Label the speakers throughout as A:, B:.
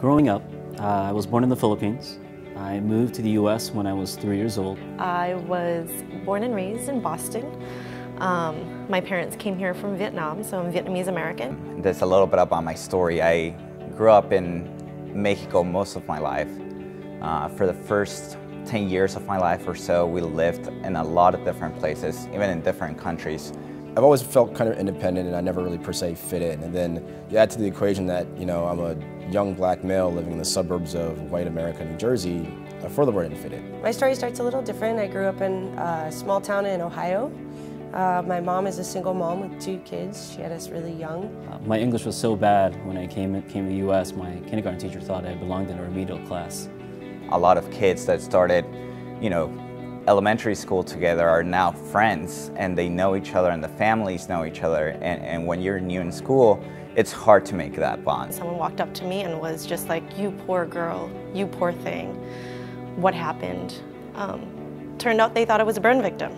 A: Growing up, I was born in the Philippines. I moved to the U.S. when I was 3 years old.
B: I was born and raised in Boston. My parents came here from Vietnam, so I'm Vietnamese American.
C: There's a little bit about my story. I grew up in Mexico most of my life. For the first 10 years of my life or so, we lived in a lot of different places, even in different countries.
D: I've always felt kind of independent and I never really per se fit in. And then you add to the equation that, I'm a young black male living in the suburbs of white America, New Jersey, I furthermore didn't fit in.
E: My story starts a little different. I grew up in a small town in Ohio. My mom is a single mom with 2 kids. She had us really young.
A: My English was so bad when I came to the U.S., my kindergarten teacher thought I belonged in a remedial class.
C: A lot of kids that started, elementary school together are now friends, and they know each other and the families know each other, and when you're new in school, it's hard to make that bond.
B: Someone walked up to me and was just like, "You poor girl, you poor thing. What happened?" Turned out they thought I was a burn victim.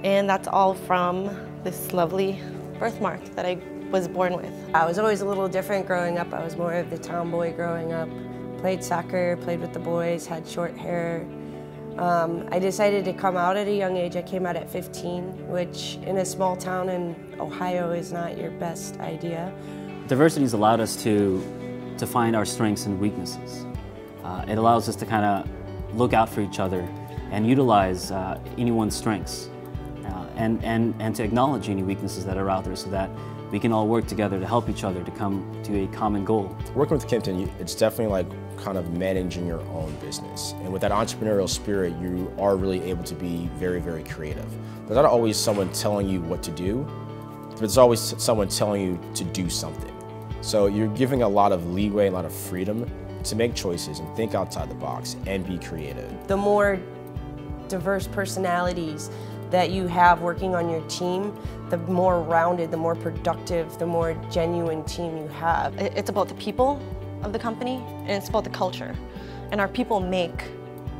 B: And that's all from this lovely birthmark that I was born with.
E: I was always a little different growing up. I was more of the tomboy growing up. Played soccer, played with the boys, had short hair. I decided to come out at a young age. I came out at 15, which in a small town in Ohio is not your best idea.
A: Diversity has allowed us to find our strengths and weaknesses. It allows us to kind of look out for each other and utilize anyone's strengths and to acknowledge any weaknesses that are out there so that we can all work together to help each other to come to a common goal. Working
D: with Kimpton, it's definitely like kind of managing your own business. And with that entrepreneurial spirit, you are really able to be very, very creative. There's not always someone telling you what to do, but there's always someone telling you to do something. So you're giving a lot of leeway, a lot of freedom to make choices and think outside the box and be creative.
E: The more diverse personalities that you have working on your team, the more rounded, the more productive, the more genuine team you have.
B: It's about the people of the company, and it's about the culture. And our people make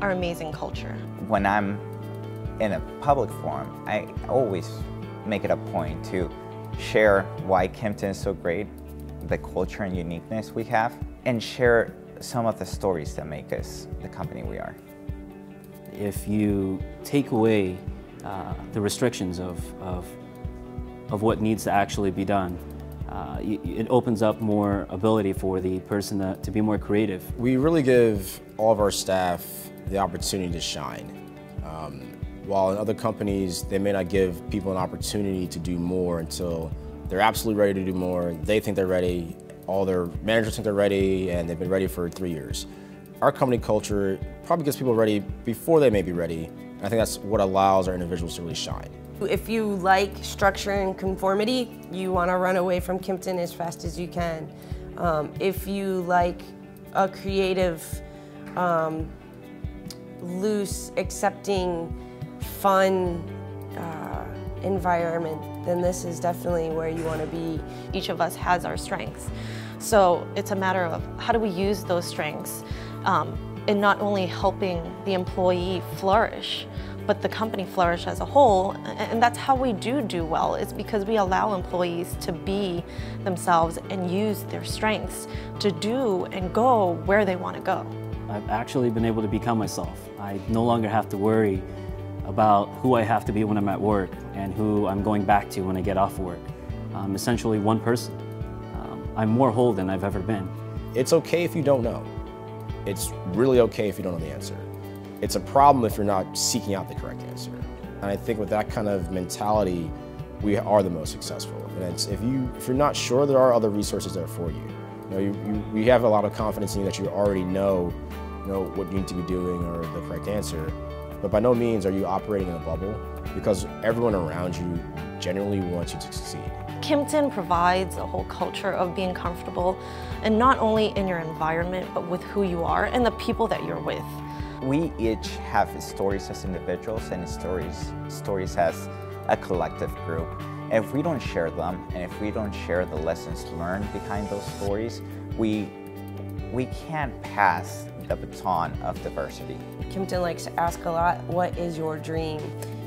B: our amazing culture.
C: When I'm in a public forum, I always make it a point to share why Kimpton is so great, the culture and uniqueness we have, and share some of the stories that make us the company we are.
A: If you take away the restrictions of what needs to actually be done, it opens up more ability for the person to be more creative.
D: We really give all of our staff the opportunity to shine. While in other companies, they may not give people an opportunity to do more until they're absolutely ready to do more. They think they're ready, all their managers think they're ready, and they've been ready for 3 years. Our company culture probably gets people ready before they may be ready. I think that's what allows our individuals to really shine.
E: If you like structure and conformity, you want to run away from Kimpton as fast as you can. If you like a creative, loose, accepting, fun environment, then this is definitely where you want to be.
B: Each of us has our strengths. So it's a matter of how do we use those strengths in not only helping the employee flourish, but the company flourish as a whole. And that's how we do well. It's because we allow employees to be themselves and use their strengths to do and go where they want to go.
A: I've actually been able to become myself. I no longer have to worry about who I have to be when I'm at work and who I'm going back to when I get off work. I'm essentially one person. I'm more whole than I've ever been.
D: It's okay if you don't know. It's really okay if you don't know the answer. It's a problem if you're not seeking out the correct answer. And I think with that kind of mentality, we are the most successful. And it's, if you're not sure, there are other resources there for you. We have a lot of confidence in you that you already know what you need to be doing or the correct answer. But by no means are you operating in a bubble, because everyone around you genuinely wants you to succeed.
B: Kimpton provides a whole culture of being comfortable, and not only in your environment, but with who you are and the people that you're with.
C: We each have stories as individuals and stories as a collective group. And if we don't share them, and if we don't share the lessons learned behind those stories, we can't pass the baton of diversity.
E: Kimpton likes to ask a lot, what is your dream?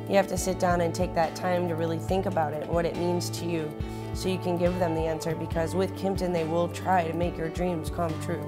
E: You have to sit down and take that time to really think about it, what it means to you, so you can give them the answer, because with Kimpton they will try to make your dreams come true.